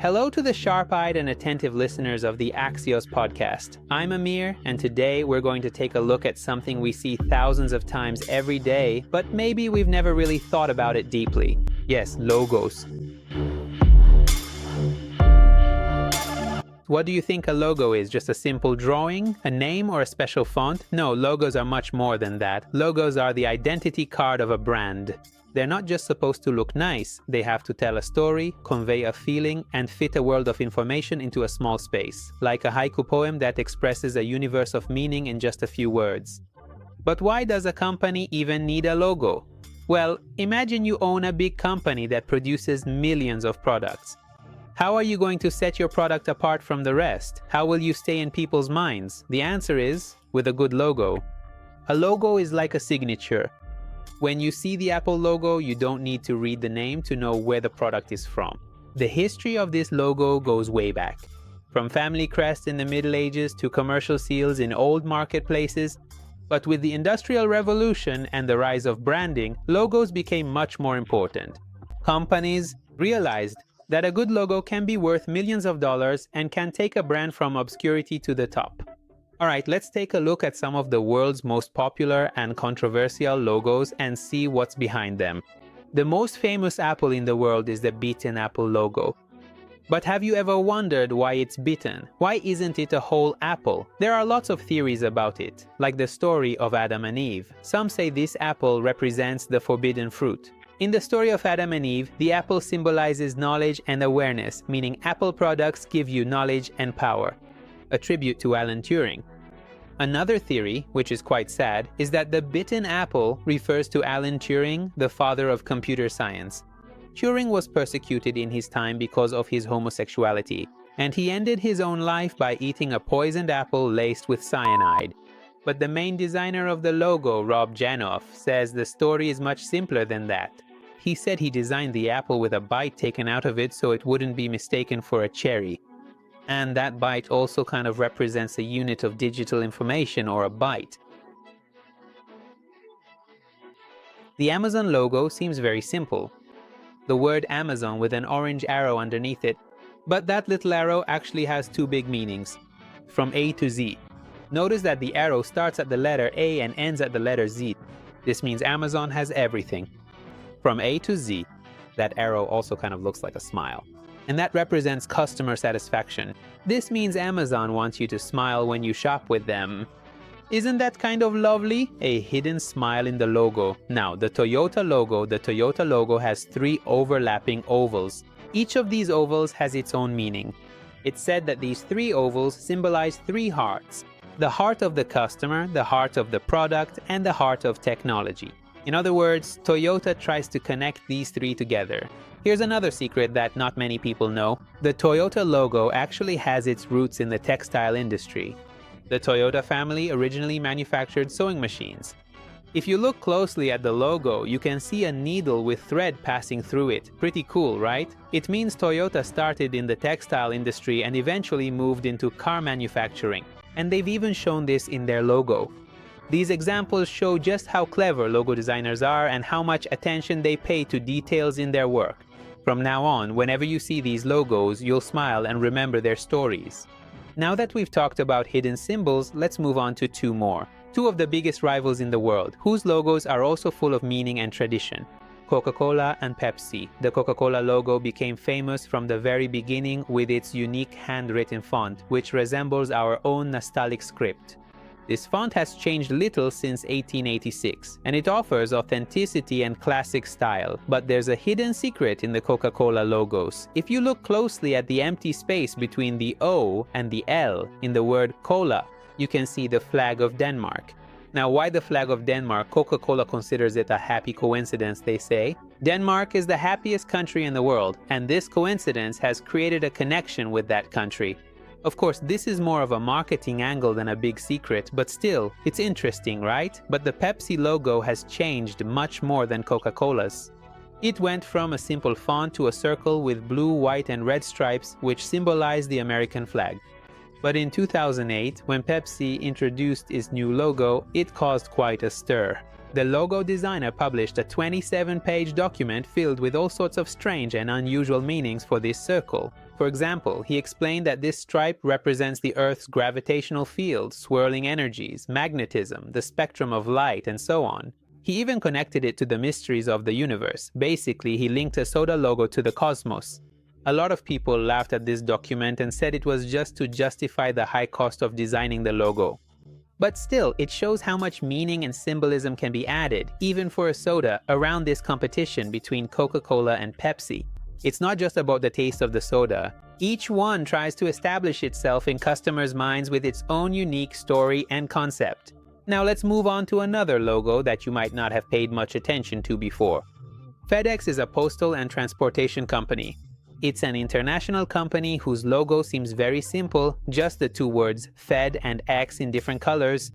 Hello to the sharp-eyed and attentive listeners of the Axios podcast. I'm Amir, and today we're going to take a look at something we see thousands of times every day, but maybe we've never really thought about it deeply. Yes, logos. What do you think a logo is? Just a simple drawing, a name, or a special font? No, logos are much more than that. Logos are the identity card of a brand. They're not just supposed to look nice, they have to tell a story, convey a feeling, and fit a world of information into a small space, like a haiku poem that expresses a universe of meaning in just a few words. But why does a company even need a logo? Well, imagine you own a big company that produces millions of products. How are you going to set your product apart from the rest? How will you stay in people's minds? The answer is, with a good logo. A logo is like a signature. When you see the Apple logo, you don't need to read the name to know where the product is from. The history of this logo goes way back. From family crests in the Middle Ages to commercial seals in old marketplaces. But with the Industrial Revolution and the rise of branding, logos became much more important. Companies realized that a good logo can be worth millions of dollars and can take a brand from obscurity to the top. Alright, let's take a look at some of the world's most popular and controversial logos and see what's behind them. The most famous apple in the world is the beaten apple logo. But have you ever wondered why it's beaten? Why isn't it a whole apple? There are lots of theories about it, like the story of Adam and Eve. Some say this apple represents the forbidden fruit. In the story of Adam and Eve, the apple symbolizes knowledge and awareness, meaning Apple products give you knowledge and power. A tribute to Alan Turing. Another theory, which is quite sad, is that the bitten apple refers to Alan Turing, the father of computer science. Turing was persecuted in his time because of his homosexuality, and he ended his own life by eating a poisoned apple laced with cyanide. But the main designer of the logo, Rob Janoff, says the story is much simpler than that. He said he designed the apple with a bite taken out of it so it wouldn't be mistaken for a cherry. And that byte also kind of represents a unit of digital information, or a byte. The Amazon logo seems very simple. The word Amazon with an orange arrow underneath it, but that little arrow actually has two big meanings, from A to Z. Notice that the arrow starts at the letter A and ends at the letter Z. This means Amazon has everything. From A to Z, that arrow also kind of looks like a smile. And that represents customer satisfaction. This means Amazon wants you to smile when you shop with them. Isn't that kind of lovely? A hidden smile in the logo. Now, the Toyota logo has three overlapping ovals. Each of these ovals has its own meaning. It's said that these three ovals symbolize three hearts. The heart of the customer, the heart of the product, and the heart of technology. In other words, Toyota tries to connect these three together. Here's another secret that not many people know. The Toyota logo actually has its roots in the textile industry. The Toyota family originally manufactured sewing machines. If you look closely at the logo, you can see a needle with thread passing through it. Pretty cool, right? It means Toyota started in the textile industry and eventually moved into car manufacturing. And they've even shown this in their logo. These examples show just how clever logo designers are and how much attention they pay to details in their work. From now on, whenever you see these logos, you'll smile and remember their stories. Now that we've talked about hidden symbols, let's move on to two more. Two of the biggest rivals in the world, whose logos are also full of meaning and tradition. Coca-Cola and Pepsi. The Coca-Cola logo became famous from the very beginning with its unique handwritten font, which resembles our own nostalgic script. This font has changed little since 1886, and it offers authenticity and classic style. But there's a hidden secret in the Coca-Cola logos. If you look closely at the empty space between the O and the L in the word cola, you can see the flag of Denmark. Now, why the flag of Denmark? Coca-Cola considers it a happy coincidence, they say. Denmark is the happiest country in the world, and this coincidence has created a connection with that country. Of course, this is more of a marketing angle than a big secret, but still, it's interesting, right? But the Pepsi logo has changed much more than Coca-Cola's. It went from a simple font to a circle with blue, white, and red stripes, which symbolize the American flag. But in 2008, when Pepsi introduced its new logo, it caused quite a stir. The logo designer published a 27-page document filled with all sorts of strange and unusual meanings for this circle. For example, he explained that this stripe represents the Earth's gravitational field, swirling energies, magnetism, the spectrum of light, and so on. He even connected it to the mysteries of the universe. Basically, he linked a soda logo to the cosmos. A lot of people laughed at this document and said it was just to justify the high cost of designing the logo. But still, it shows how much meaning and symbolism can be added, even for a soda, around this competition between Coca-Cola and Pepsi. It's not just about the taste of the soda. Each one tries to establish itself in customers' minds with its own unique story and concept. Now let's move on to another logo that you might not have paid much attention to before. FedEx is a postal and transportation company. It's an international company whose logo seems very simple, just the two words Fed and X in different colors.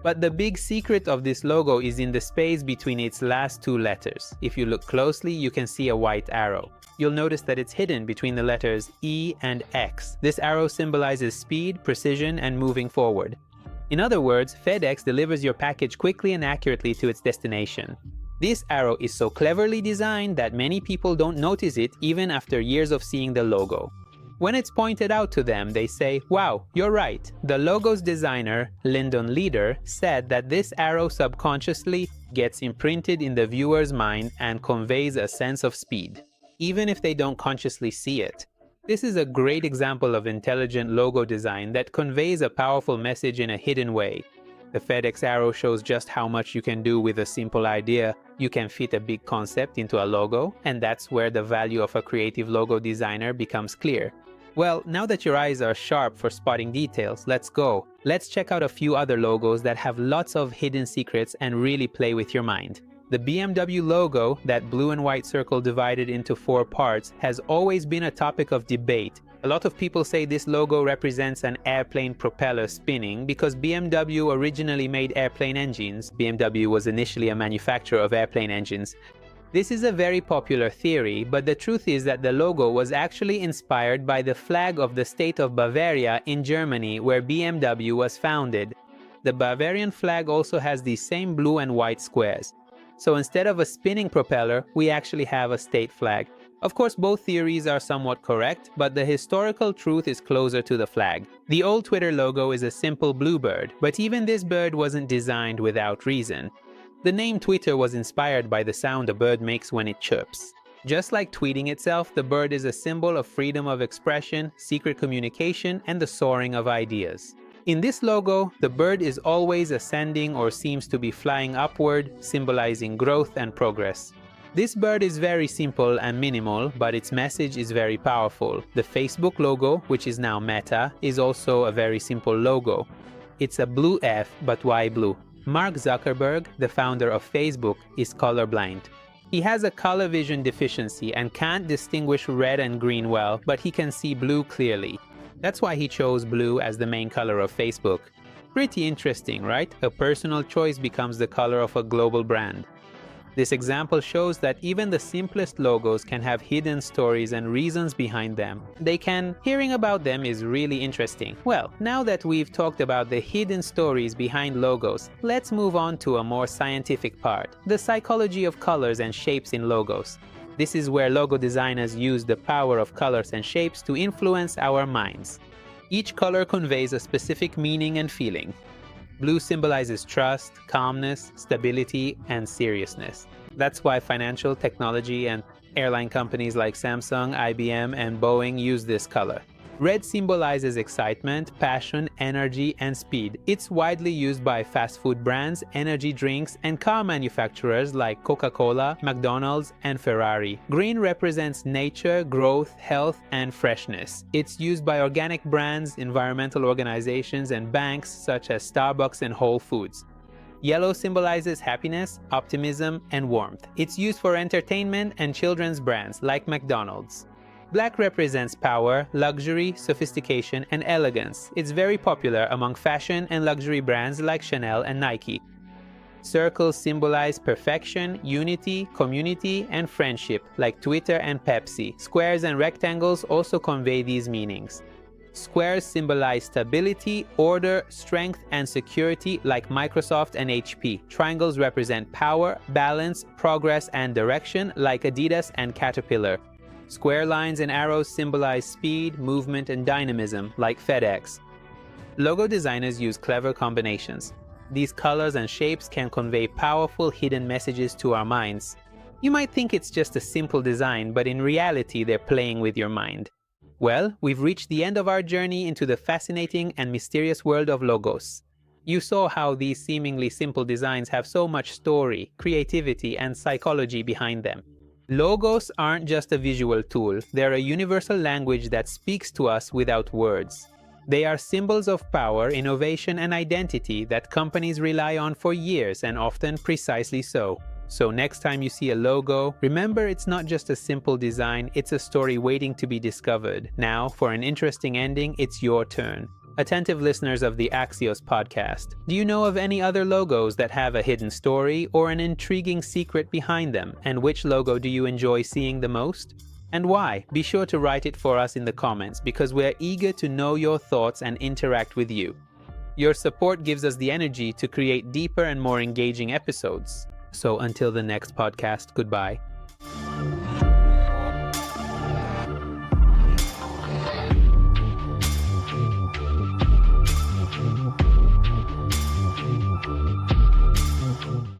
But the big secret of this logo is in the space between its last two letters. If you look closely, you can see a white arrow. You'll notice that it's hidden between the letters E and X. This arrow symbolizes speed, precision, and moving forward. In other words, FedEx delivers your package quickly and accurately to its destination. This arrow is so cleverly designed that many people don't notice it even after years of seeing the logo. When it's pointed out to them, they say, "Wow, you're right." The logo's designer, Lyndon Leader, said that this arrow subconsciously gets imprinted in the viewer's mind and conveys a sense of speed, even if they don't consciously see it. This is a great example of intelligent logo design that conveys a powerful message in a hidden way. The FedEx arrow shows just how much you can do with a simple idea. You can fit a big concept into a logo, and that's where the value of a creative logo designer becomes clear. Well, now that your eyes are sharp for spotting details, let's go. Let's check out a few other logos that have lots of hidden secrets and really play with your mind. The BMW logo, that blue and white circle divided into 4 parts, has always been a topic of debate. A lot of people say this logo represents an airplane propeller spinning because BMW originally made airplane engines. BMW was initially a manufacturer of airplane engines. This is a very popular theory, but the truth is that the logo was actually inspired by the flag of the state of Bavaria in Germany, where BMW was founded. The Bavarian flag also has these same blue and white squares. So instead of a spinning propeller, we actually have a state flag. Of course, both theories are somewhat correct, but the historical truth is closer to the flag. The old Twitter logo is a simple bluebird, but even this bird wasn't designed without reason. The name Twitter was inspired by the sound a bird makes when it chirps. Just like tweeting itself, the bird is a symbol of freedom of expression, secret communication, and the soaring of ideas. In this logo, the bird is always ascending or seems to be flying upward, symbolizing growth and progress. This bird is very simple and minimal, but its message is very powerful. The Facebook logo, which is now Meta, is also a very simple logo. It's a blue F, but why blue? Mark Zuckerberg, the founder of Facebook, is colorblind. He has a color vision deficiency and can't distinguish red and green well, but he can see blue clearly. That's why he chose blue as the main color of Facebook. Pretty interesting, right? A personal choice becomes the color of a global brand. This example shows that even the simplest logos can have hidden stories and reasons behind them. Hearing about them is really interesting. Well, now that we've talked about the hidden stories behind logos, let's move on to a more scientific part, the psychology of colors and shapes in logos. This is where logo designers use the power of colors and shapes to influence our minds. Each color conveys a specific meaning and feeling. Blue symbolizes trust, calmness, stability, and seriousness. That's why financial, technology, and airline companies like Samsung, IBM, and Boeing use this color. Red symbolizes excitement, passion, energy, and speed. It's widely used by fast food brands, energy drinks, and car manufacturers like Coca-Cola, McDonald's, and Ferrari. Green represents nature, growth, health, and freshness. It's used by organic brands, environmental organizations, and banks such as Starbucks and Whole Foods. Yellow symbolizes happiness, optimism, and warmth. It's used for entertainment and children's brands like McDonald's. Black represents power, luxury, sophistication, and elegance. It's very popular among fashion and luxury brands like Chanel and Nike. Circles symbolize perfection, unity, community, and friendship like Twitter and Pepsi. Squares and rectangles also convey these meanings. Squares symbolize stability, order, strength, and security like Microsoft and HP. Triangles represent power, balance, progress, and direction like Adidas and Caterpillar. Square lines and arrows symbolize speed, movement, and dynamism, like FedEx. Logo designers use clever combinations. These colors and shapes can convey powerful hidden messages to our minds. You might think it's just a simple design, but in reality, they're playing with your mind. Well, we've reached the end of our journey into the fascinating and mysterious world of logos. You saw how these seemingly simple designs have so much story, creativity, and psychology behind them. Logos aren't just a visual tool, they're a universal language that speaks to us without words. They are symbols of power, innovation, and identity that companies rely on for years, and often precisely so. So next time you see a logo, remember it's not just a simple design, it's a story waiting to be discovered. Now, for an interesting ending, it's your turn. Attentive listeners of the Axios podcast, do you know of any other logos that have a hidden story or an intriguing secret behind them? And which logo do you enjoy seeing the most? And why? Be sure to write it for us in the comments because we're eager to know your thoughts and interact with you. Your support gives us the energy to create deeper and more engaging episodes. So until the next podcast, goodbye.